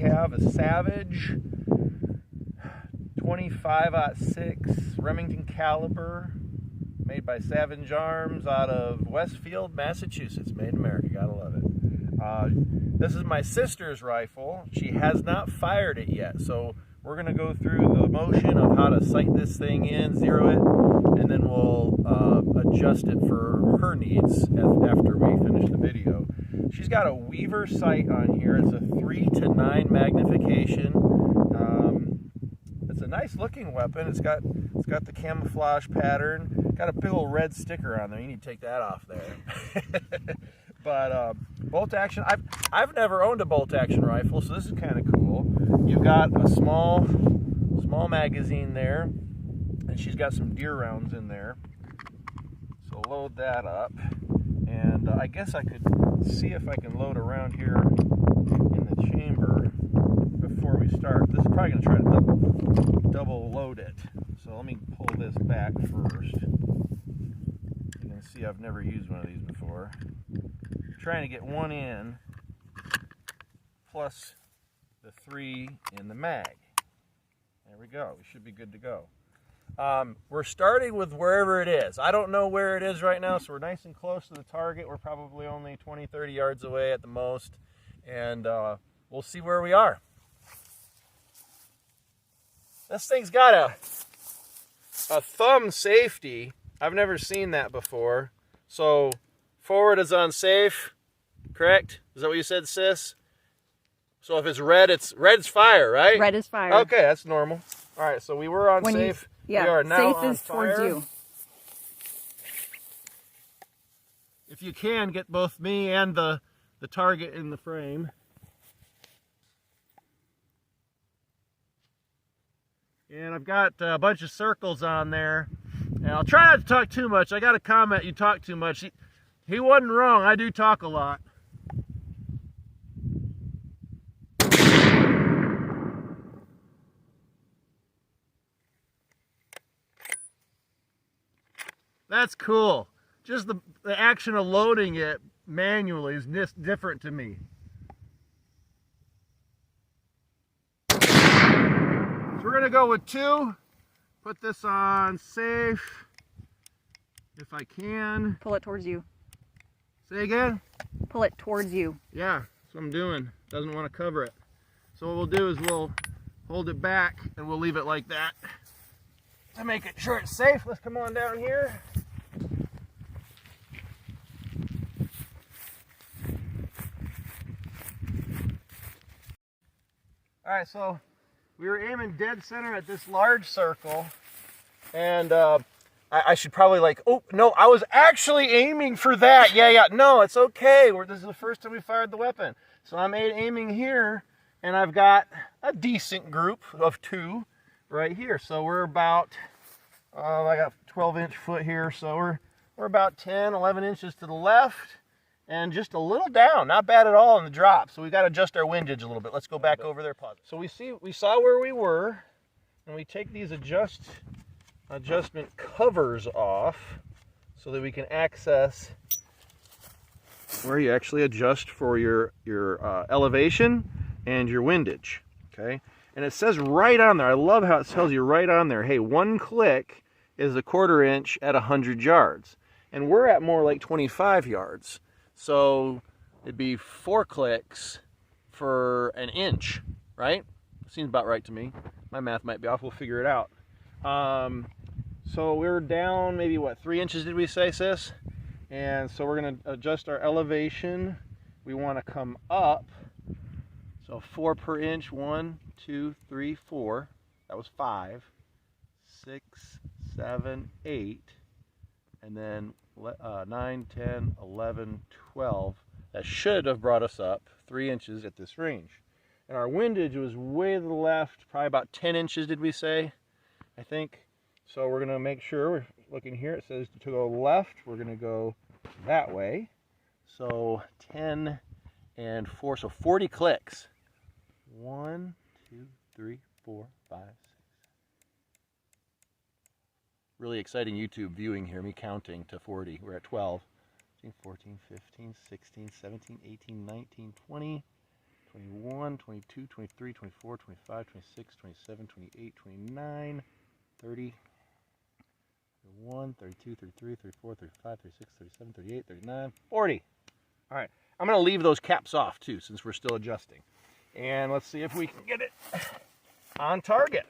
have a Savage 25-06 Remington caliber made by Savage Arms out of Westfield, Massachusetts. Made in America, gotta love it. This is my sister's rifle. She has not fired it yet, so we're gonna go through the motion of how to sight this thing in, zero it, and then we'll adjust it for her needs after we finish the video. She's got a Weaver sight on here. It's a 3 to 9 magnification. It's a nice looking weapon. It's got the camouflage pattern. Got a big old red sticker on there. You need to take that off there. But bolt action. I've never owned a bolt action rifle, so this is kind of cool. You've got a small magazine there, and she's got some deer rounds in there. So load that up, and I guess I could see if I can load around here in the chamber before we start. This is probably going to try to double load it. So let me pull this back first. You can see I've never used one of these before. I'm trying to get one in plus the 3 in the mag. There we go. We should be good to go. We're starting with wherever it is. I don't know where it is right now, so we're nice and close to the target. We're probably only 20-30 yards away at the most, and we'll see where we are. This thing's got a thumb safety. I've never seen that before. So forward is on safe, correct? Is that what you said, sis? So if it's red, red's fire, right? Red is fire. Okay, that's normal. All right, so we were on safe. Yeah, we are now safe on is fire. towards you. If you can, get both me and the target in the frame. And I've got a bunch of circles on there. And I'll try not to talk too much. I got a comment, you talk too much. He wasn't wrong. I do talk a lot. That's cool. Just the action of loading it manually is different to me. So we're gonna go with 2. Put this on safe, if I can. Pull it towards you. Say again? Pull it towards you. Yeah, that's what I'm doing. Doesn't want to cover it. So what we'll do is we'll hold it back and we'll leave it like that to make it sure it's safe. Let's come on down here. All right, so we were aiming dead center at this large circle, and I should probably oh, no, I was actually aiming for that. Yeah, no, it's okay. This is the first time we fired the weapon. So I'm aiming here, and I've got a decent group of 2 right here. So we're about, I got 12-inch foot here, so we're about 10, 11 inches to the left, and just a little down, not bad at all in the drop. So we got to adjust our windage a little bit. Let's go back over there. Pause. So we saw where we were, and we take these adjustment covers off so that we can access where you actually adjust for your elevation and your windage. Okay, and it says right on there. I love how it tells you right on there. Hey, 1 click is 1/4 inch at 100 yards, and we're at more like 25 yards. So it'd be 4 clicks for 1 inch, right? Seems about right to me. My math might be off. We'll figure it out. So we're down maybe, what, 3 inches did we say, sis? And so we're going to adjust our elevation. We want to come up. So 4 per inch. 1, 2, 3, 4. That was 5, 6, 7, 8. And then 9, 10, 11, 12. That should have brought us up 3 inches at this range. And our windage was way to the left, probably about 10 inches, did we say? I think. So we're going to make sure, we're looking here, it says to go left, we're going to go that way. So 10 and 4, so 40 clicks. 1, 2, 3, 4, 5, 6. Really exciting YouTube viewing here, me counting to 40. We're at 12, 13, 14, 15, 16, 17, 18, 19, 20, 21, 22, 23, 24, 25, 26, 27, 28, 29, 30, 31, 32, 33, 34, 35, 36, 37, 38, 39, 40. All right, I'm going to leave those caps off too since we're still adjusting. And let's see if we can get it on target.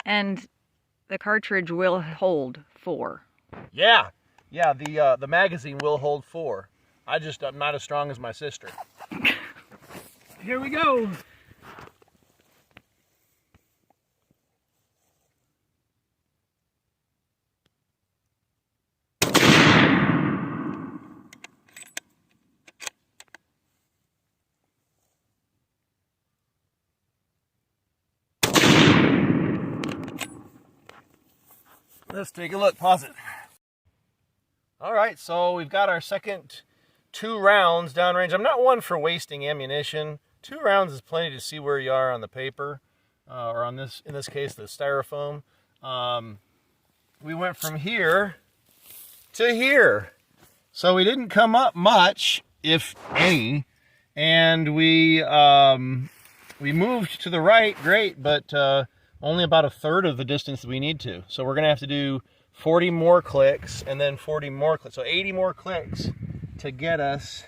And the cartridge will hold 4. Yeah, the magazine will hold 4. I'm not as strong as my sister. Here we go. Let's take a look. Pause it. All right, so we've got our second 2 rounds downrange. I'm not one for wasting ammunition. 2 rounds is plenty to see where you are on the paper, or on this, in this case, the styrofoam. We went from here to here, so we didn't come up much, if any, and we moved to the right, great, but only about 1/3 of the distance that we need to. So we're gonna have to do 40 more clicks and then 40 more clicks. So 80 more clicks to get us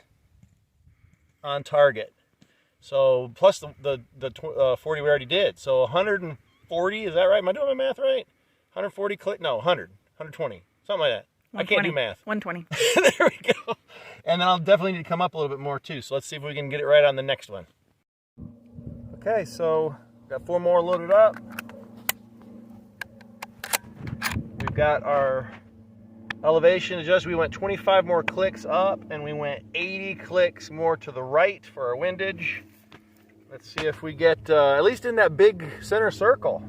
on target. So plus the 40 we already did. So 140, is that right? Am I doing my math right? 140 click, no, 100, 120, something like that. I can't do math. 120. There we go. And then I'll definitely need to come up a little bit more too. So let's see if we can get it right on the next one. Okay, so got 4 more loaded up. We've got our elevation adjusted. We went 25 more clicks up and we went 80 clicks more to the right for our windage. Let's see if we get at least in that big center circle.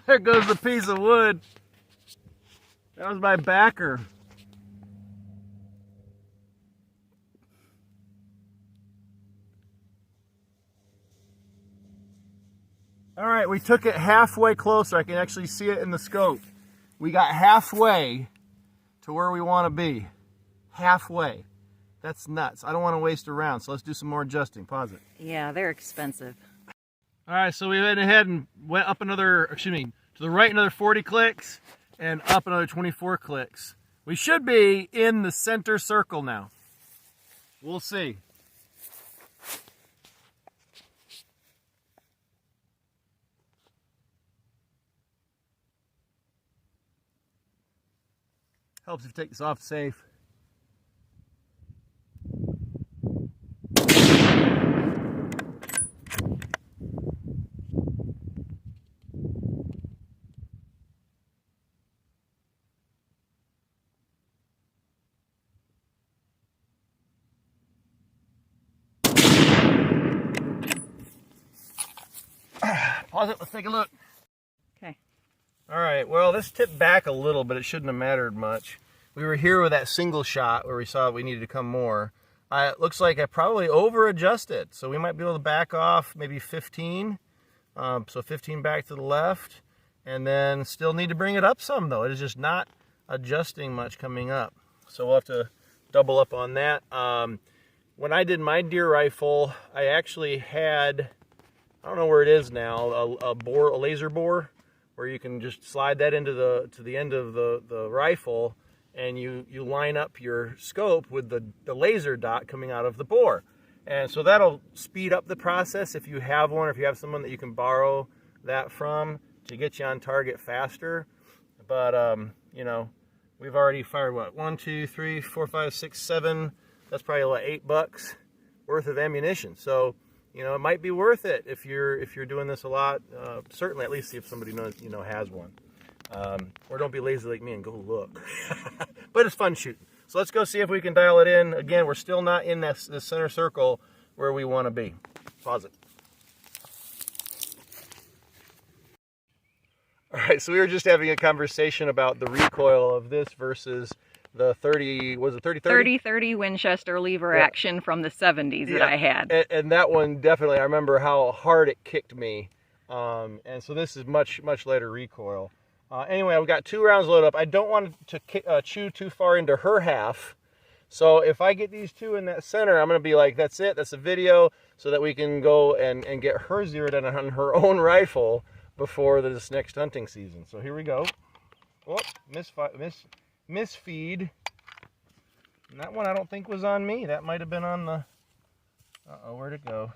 There goes the piece of wood. That was my backer. All right, we took it halfway closer. I can actually see it in the scope. We got halfway to where we want to be. Halfway. That's nuts. I don't want to waste a round, so let's do some more adjusting. Pause it. Yeah, they're expensive. All right, so we went ahead and went up another, to the right another 40 clicks and up another 24 clicks. We should be in the center circle now. We'll see. Helps if you take this off safe. Pause it, let's take a look. Okay. All right, well, this tipped back a little, but it shouldn't have mattered much. We were here with that single shot where we saw we needed to come more. It looks like I probably over adjusted, so we might be able to back off maybe 15. So 15 back to the left, and then still need to bring it up some though. It is just not adjusting much coming up. So we'll have to double up on that. When I did my deer rifle, I actually had, I don't know where it is now, a laser bore, where you can just slide that into the end of the rifle, and you line up your scope with the laser dot coming out of the bore. And so that'll speed up the process if you have one, or if you have someone that you can borrow that from to get you on target faster. But, you know, we've already fired, what, 1, 2, 3, 4, 5, 6, 7, that's probably like $8 worth of ammunition. So, you know, it might be worth it if you're doing this a lot. Certainly, at least see if somebody knows, has one. Or don't be lazy like me and go look. But it's fun shooting. So let's go see if we can dial it in. Again, we're still not in this center circle where we want to be. Pause it. All right, so we were just having a conversation about the recoil of this versus the 30, was it 30-30? 30-30 Winchester lever Yeah. action from the 70s that Yeah. I had. And that one definitely, I remember how hard it kicked me. And so this is much later recoil. Anyway, I've got 2 rounds loaded up. I don't want to chew too far into her half. So if I get these 2 in that center, I'm going to be like, that's it, that's a video, so that we can go and get her zeroed in on her own rifle before this next hunting season. So here we go. Oh, misfeed. And that one I don't think was on me. That might have been on the... Uh-oh, where'd it go?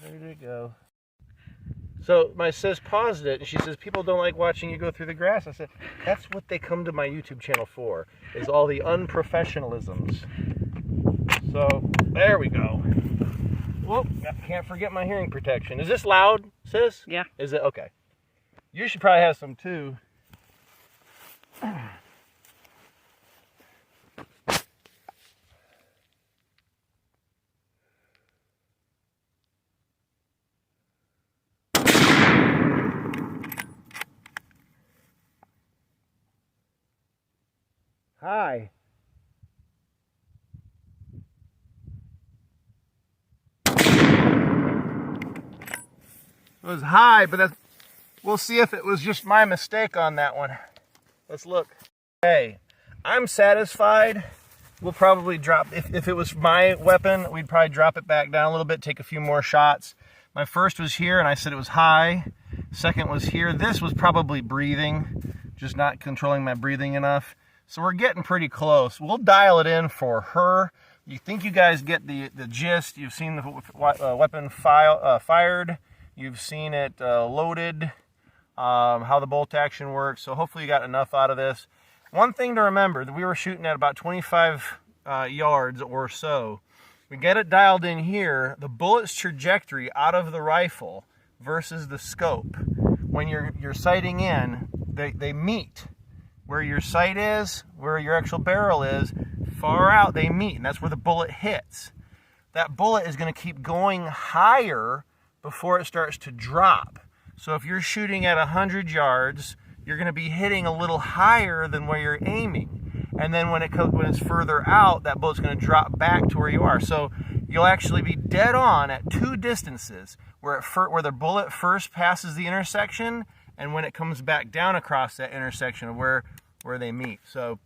Where did it go? So my sis paused it, and she says, people don't like watching you go through the grass. I said, that's what they come to my YouTube channel for, is all the unprofessionalisms. So there we go. Whoop, can't forget my hearing protection. Is this loud, sis? Yeah. Is it? Okay. You should probably have some too. Hi. It was high, but that's, we'll see if it was just my mistake on that one. Let's look. Hey, I'm satisfied. We'll probably drop, if it was my weapon, we'd probably drop it back down a little bit, take a few more shots. My first was here, and I said it was high. Second was here. This was probably breathing, just not controlling my breathing enough. So we're getting pretty close. We'll dial it in for her. You think you guys get the gist. You've seen the weapon fired. You've seen it loaded, how the bolt action works. So hopefully you got enough out of this. One thing to remember, that we were shooting at about 25 yards or so. We get it dialed in here, the bullet's trajectory out of the rifle versus the scope. When you're sighting in, they meet. Where your sight is, where your actual barrel is, far out they meet, and that's where the bullet hits. That bullet is going to keep going higher before it starts to drop. So if you're shooting at 100 yards, you're going to be hitting a little higher than where you're aiming. And then when it's further out, that bullet's going to drop back to where you are. So you'll actually be dead on at 2 distances, where the bullet first passes the intersection, and when it comes back down across that intersection of where they meet. So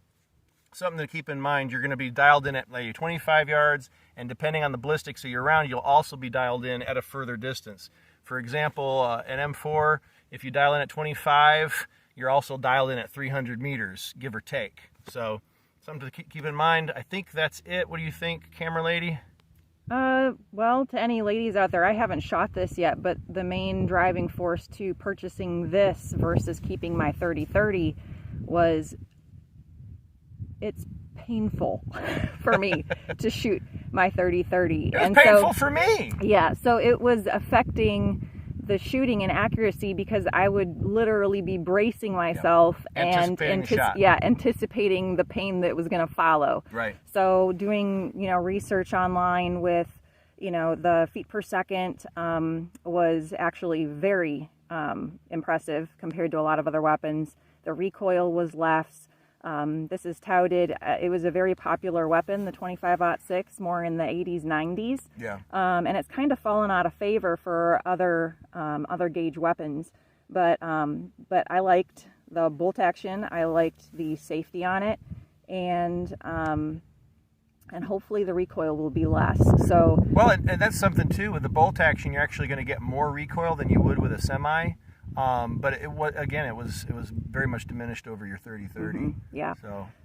something to keep in mind, you're going to be dialed in at like 25 yards, and depending on the ballistics that you're around, you'll also be dialed in at a further distance. For example, an M4, if you dial in at 25, you're also dialed in at 300 meters, give or take. So something to keep in mind. I think that's it. What do you think, camera lady? Well, to any ladies out there, I haven't shot this yet, but the main driving force to purchasing this versus keeping my 30-30 was it's painful for me to shoot my 30-30. It was painful for me. Yeah, so it was affecting the shooting and accuracy because I would literally be bracing myself and anticipating the pain that was going to follow. Right. So doing, research online with, the feet per second was actually very impressive compared to a lot of other weapons. The recoil was less. This is touted. It was a very popular weapon, the 25-06, more in the 80s, 90s. Yeah. And it's kind of fallen out of favor for other gauge weapons. But I liked the bolt action. I liked the safety on it, and hopefully the recoil will be less. So well, and that's something too with the bolt action. You're actually going to get more recoil than you would with a semi. But it was very much diminished over your 30-30. Mm-hmm. Yeah.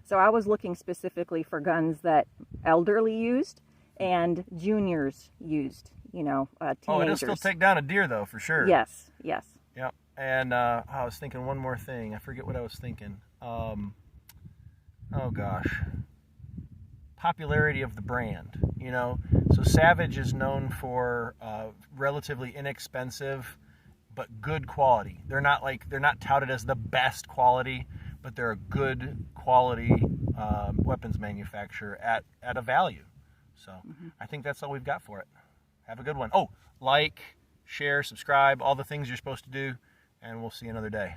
So I was looking specifically for guns that elderly used and juniors used. Teenagers. Oh, it'll still take down a deer though, for sure. Yes. Yep. And I was thinking one more thing. I forget what I was thinking. Oh gosh. Popularity of the brand. So Savage is known for relatively inexpensive but good quality. They're not touted as the best quality, but they're a good quality weapons manufacturer at a value. So I think that's all we've got for it. Have a good one. Oh, like, share, subscribe, all the things you're supposed to do, and we'll see you another day.